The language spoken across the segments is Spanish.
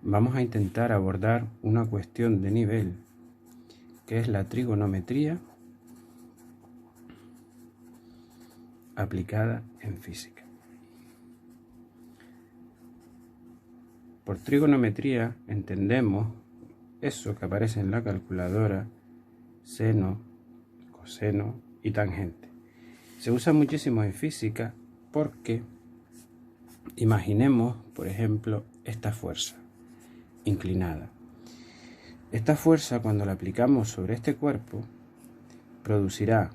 vamos a intentar abordar una cuestión de nivel, que es la trigonometría aplicada en física. Por trigonometría entendemos eso que aparece en la calculadora: seno, coseno y tangente. Se usa muchísimo en física porque imaginemos, por ejemplo, esta fuerza inclinada. Esta fuerza, cuando la aplicamos sobre este cuerpo, producirá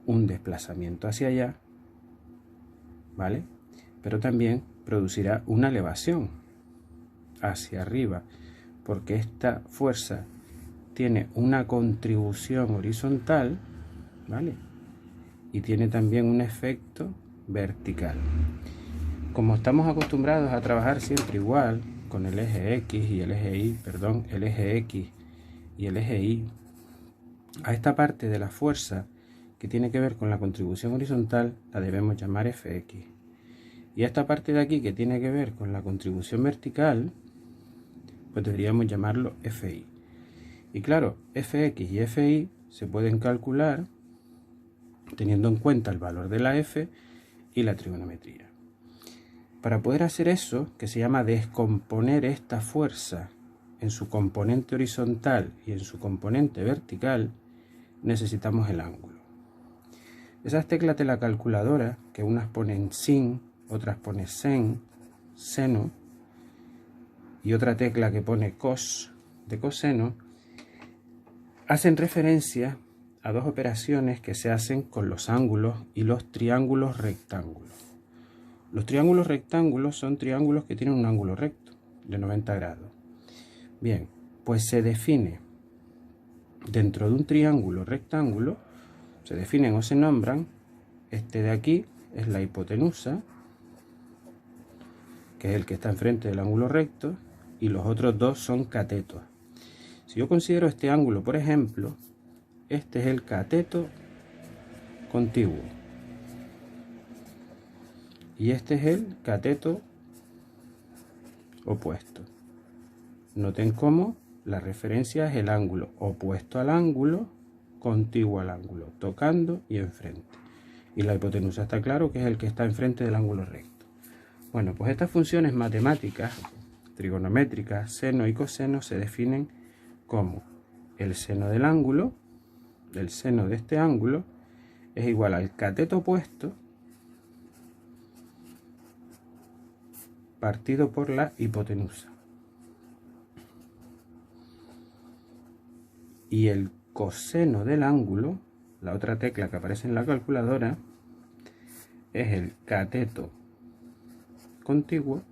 un desplazamiento hacia allá, ¿vale? Pero también producirá una elevación hacia arriba, porque esta fuerza tiene una contribución horizontal, ¿vale? Y tiene también un efecto vertical. Como estamos acostumbrados a trabajar siempre igual, con el eje X y el eje Y, el eje X y el eje Y, a esta parte de la fuerza que tiene que ver con la contribución horizontal la debemos llamar Fx. Y a esta parte de aquí que tiene que ver con la contribución vertical, pues deberíamos llamarlo Fi. Y claro, Fx y Fi se pueden calcular teniendo en cuenta el valor de la F y la trigonometría. Para poder hacer eso, que se llama descomponer esta fuerza en su componente horizontal y en su componente vertical, necesitamos el ángulo. Esas teclas de la calculadora, que unas ponen sin, otras ponen sen, seno, y otra tecla que pone cos de coseno, hacen referencia a dos operaciones que se hacen con los ángulos y los triángulos rectángulos. Los triángulos rectángulos son triángulos que tienen un ángulo recto de 90 grados. Bien, pues se define dentro de un triángulo rectángulo, se definen o se nombran, este de aquí es la hipotenusa, que es el que está enfrente del ángulo recto, y los otros dos son catetos. Si yo considero este ángulo, por ejemplo, este es el cateto contiguo y este es el cateto opuesto. Noten cómo la referencia es el ángulo opuesto al ángulo, contiguo al ángulo, tocando y enfrente. Y la hipotenusa está claro que es el que está enfrente del ángulo recto. Bueno, pues estas funciones matemáticas, trigonométricas, seno y coseno, se definen como el seno del ángulo, el seno de este ángulo, es igual al cateto opuesto partido por la hipotenusa. Y el coseno del ángulo, la otra tecla que aparece en la calculadora, es el cateto contiguo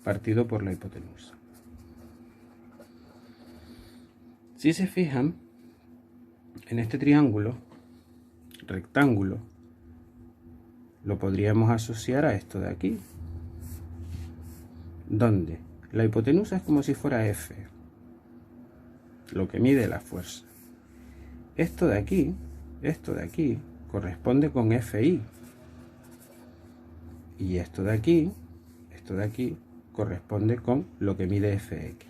partido por la hipotenusa. Si se fijan, en este triángulo rectángulo lo podríamos asociar a esto de aquí, donde la hipotenusa es como si fuera F, lo que mide la fuerza. Esto de aquí corresponde con Fi, y esto de aquí corresponde con lo que mide Fx.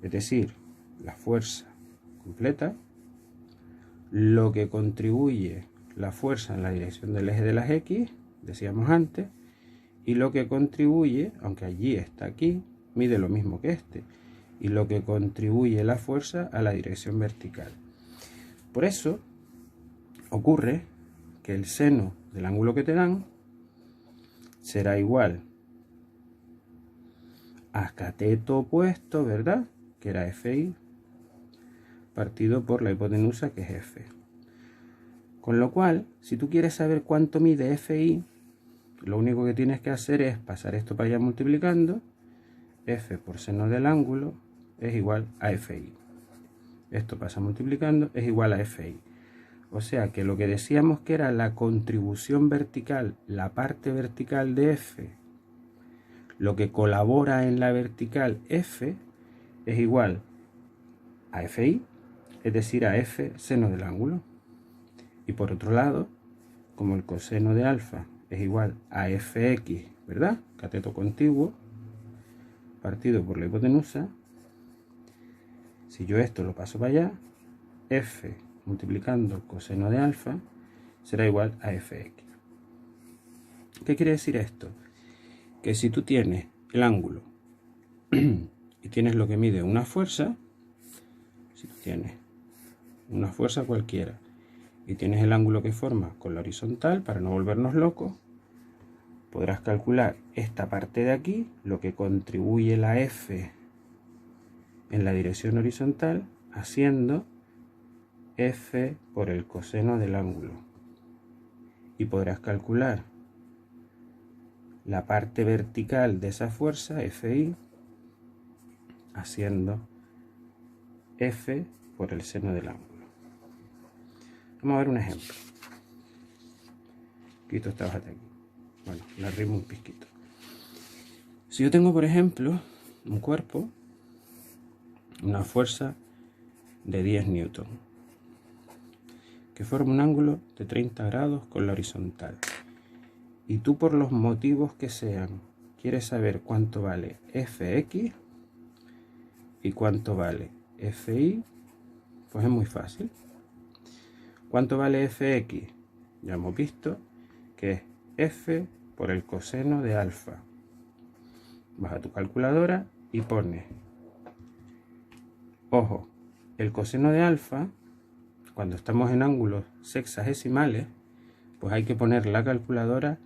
Es decir, la fuerza completa, lo que contribuye la fuerza en la dirección del eje de las X, decíamos antes, y lo que contribuye, aunque allí está aquí, mide lo mismo que este, y lo que contribuye la fuerza a la dirección vertical. Por eso ocurre que el seno del ángulo que te dan será igual a cateto opuesto, ¿verdad?, que era Fi, partido por la hipotenusa, que es F. Con lo cual, si tú quieres saber cuánto mide Fi, lo único que tienes que hacer es pasar esto para allá multiplicando. F por seno del ángulo es igual a Fi. Esto pasa multiplicando, es igual a Fi. O sea que lo que decíamos que era la contribución vertical, la parte vertical de F, lo que colabora en la vertical F, es igual a Fi, es decir, a F seno del ángulo. Y por otro lado, como el coseno de alfa es igual a Fx, ¿verdad?, cateto contiguo, partido por la hipotenusa, si yo esto lo paso para allá, f multiplicando coseno de alfa será igual a fx. ¿Qué quiere decir esto? Que si tú tienes el ángulo y tienes lo que mide una fuerza, si tú tienes una fuerza cualquiera y tienes el ángulo que forma con la horizontal, para no volvernos locos, podrás calcular esta parte de aquí, lo que contribuye la F en la dirección horizontal, haciendo F por el coseno del ángulo. Y podrás calcular la parte vertical de esa fuerza, Fi, haciendo F por el seno del ángulo. Vamos a ver un ejemplo. Quito esta hoja de aquí. Bueno, le arrimo un pizquito. Si yo tengo, por ejemplo, un cuerpo, una fuerza de 10 newton, que forma un ángulo de 30 grados con la horizontal, y tú, por los motivos que sean, quieres saber cuánto vale Fx y cuánto vale Fi, pues es muy fácil. ¿Cuánto vale Fx? Ya hemos visto que es F por el coseno de alfa. Vas a tu calculadora y pones, ojo, el coseno de alfa, cuando estamos en ángulos sexagesimales, pues hay que poner la calculadora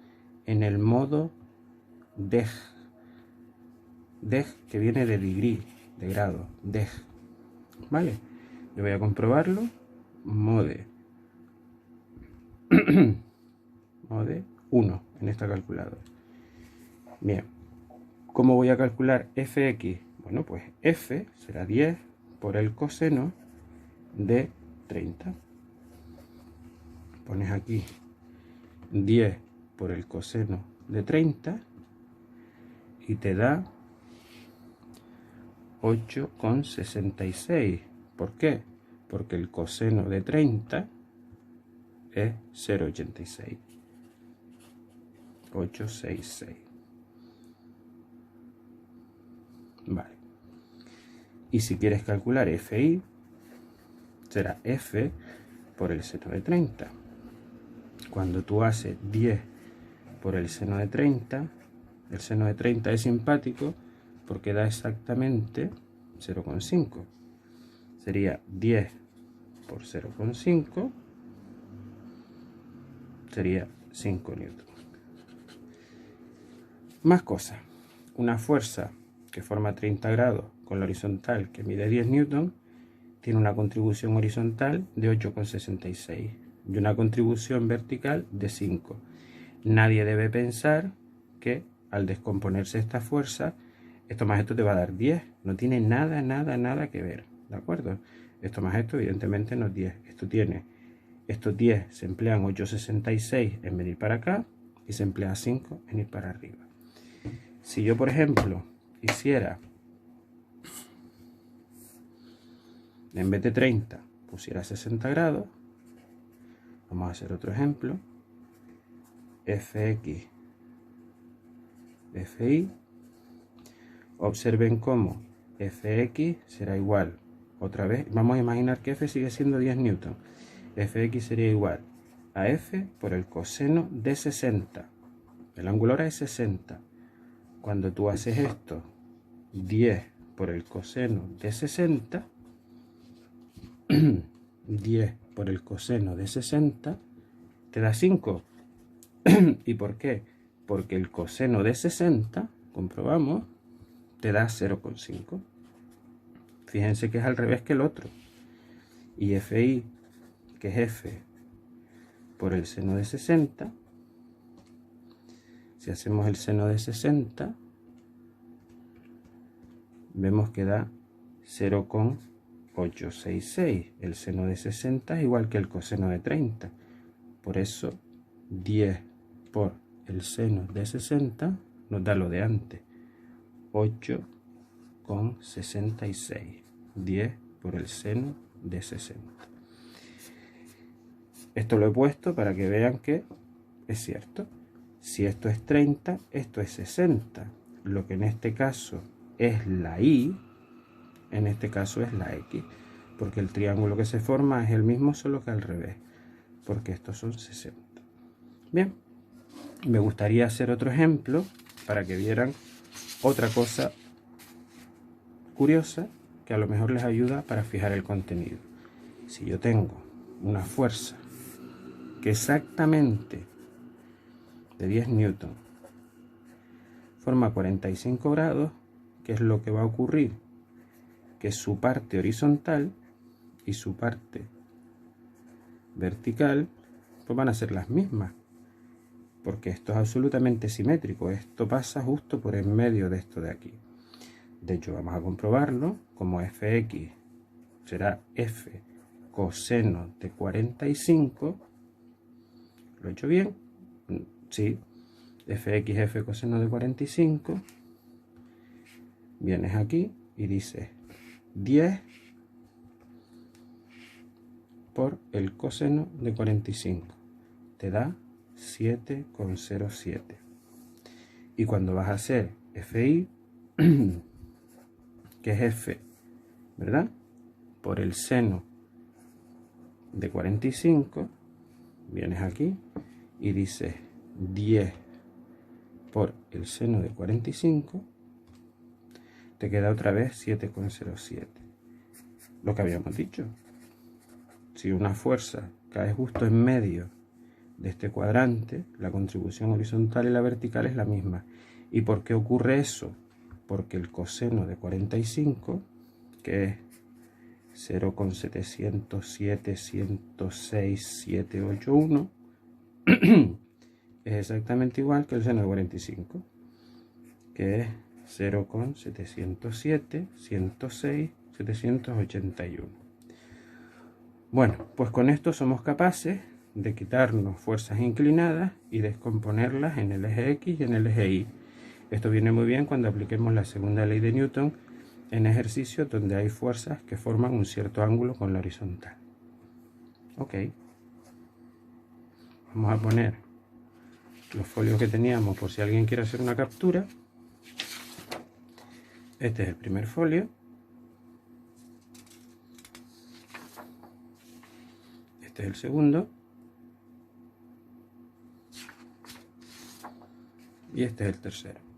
en el modo deg, que viene de degree, de grado, deg, ¿vale? Yo voy a comprobarlo, mode 1 en esta calculadora. Bien, ¿cómo voy a calcular Fx? Bueno, pues F será 10 por el coseno de 30. Pones aquí 10 por el coseno de 30 y te da 8,66. ¿Por qué? Porque el coseno de 30 es 0,86. 866. Vale. Y si quieres calcular Fi, será F por el seno de 30. Cuando tú haces 10 por el seno de 30, el seno de 30 es simpático porque da exactamente 0,5. Sería 10 por 0,5, sería 5 newton. Más cosas. Una fuerza que forma 30 grados con la horizontal, que mide 10 newton, tiene una contribución horizontal de 8,66 y una contribución vertical de 5. Nadie debe pensar que al descomponerse esta fuerza, esto más esto te va a dar 10. No tiene nada que ver, ¿de acuerdo? Esto más esto evidentemente no es 10. Estos 10 se emplean 8,66 en venir para acá y se emplea 5 en ir para arriba. Si yo, por ejemplo, hiciera, en vez de 30, pusiera 60 grados, vamos a hacer otro ejemplo, Fx, Fi, observen cómo Fx será igual, otra vez, vamos a imaginar que F sigue siendo 10 newton, Fx sería igual a F por el coseno de 60, el ángulo ahora es 60, cuando tú haces esto, 10 por el coseno de 60, 10 por el coseno de 60 te da 5. ¿Y por qué? Porque el coseno de 60, comprobamos, te da 0,5. Fíjense que es al revés que el otro. Y Fi, que es F por el seno de 60, si hacemos el seno de 60, vemos que da 0,866. El seno de 60 es igual que el coseno de 30. Por eso 10 por el seno de 60 nos da lo de antes. 8,66. 10 por el seno de 60. Esto lo he puesto para que vean que es cierto. Si esto es 30, esto es 60. Lo que en este caso es la Y, en este caso es la X, porque el triángulo que se forma es el mismo, solo que al revés, porque estos son 60. Bien, me gustaría hacer otro ejemplo para que vieran otra cosa curiosa que a lo mejor les ayuda para fijar el contenido. Si yo tengo una fuerza que exactamente de 10 newton forma 45 grados, ¿qué es lo que va a ocurrir? Que su parte horizontal y su parte vertical pues van a ser las mismas, porque esto es absolutamente simétrico. Esto pasa justo por en medio de esto de aquí. De hecho, vamos a comprobarlo. Como fx será f coseno de 45, ¿lo he hecho bien? Sí, fx f coseno de 45, vienes aquí y dices 10 por el coseno de 45, te da 7,07. Y cuando vas a hacer fi, que es f, ¿verdad?, por el seno de 45, vienes aquí y dices 10 por el seno de 45, te queda otra vez 7,07. Lo que habíamos dicho, si una fuerza cae justo en medio de este cuadrante, la contribución horizontal y la vertical es la misma. ¿Y por qué ocurre eso? Porque el coseno de 45, que es 0,707.106.781, es exactamente igual que el seno de 45, que es 0,707.106.781. Bueno, pues con esto somos capaces de quitarnos fuerzas inclinadas y descomponerlas en el eje X y en el eje Y. Esto viene muy bien cuando apliquemos la segunda ley de Newton en ejercicios donde hay fuerzas que forman un cierto ángulo con la horizontal. Ok. Vamos a poner los folios que teníamos por si alguien quiere hacer una captura. Este es el primer folio. Este es el segundo. Y este es el tercero.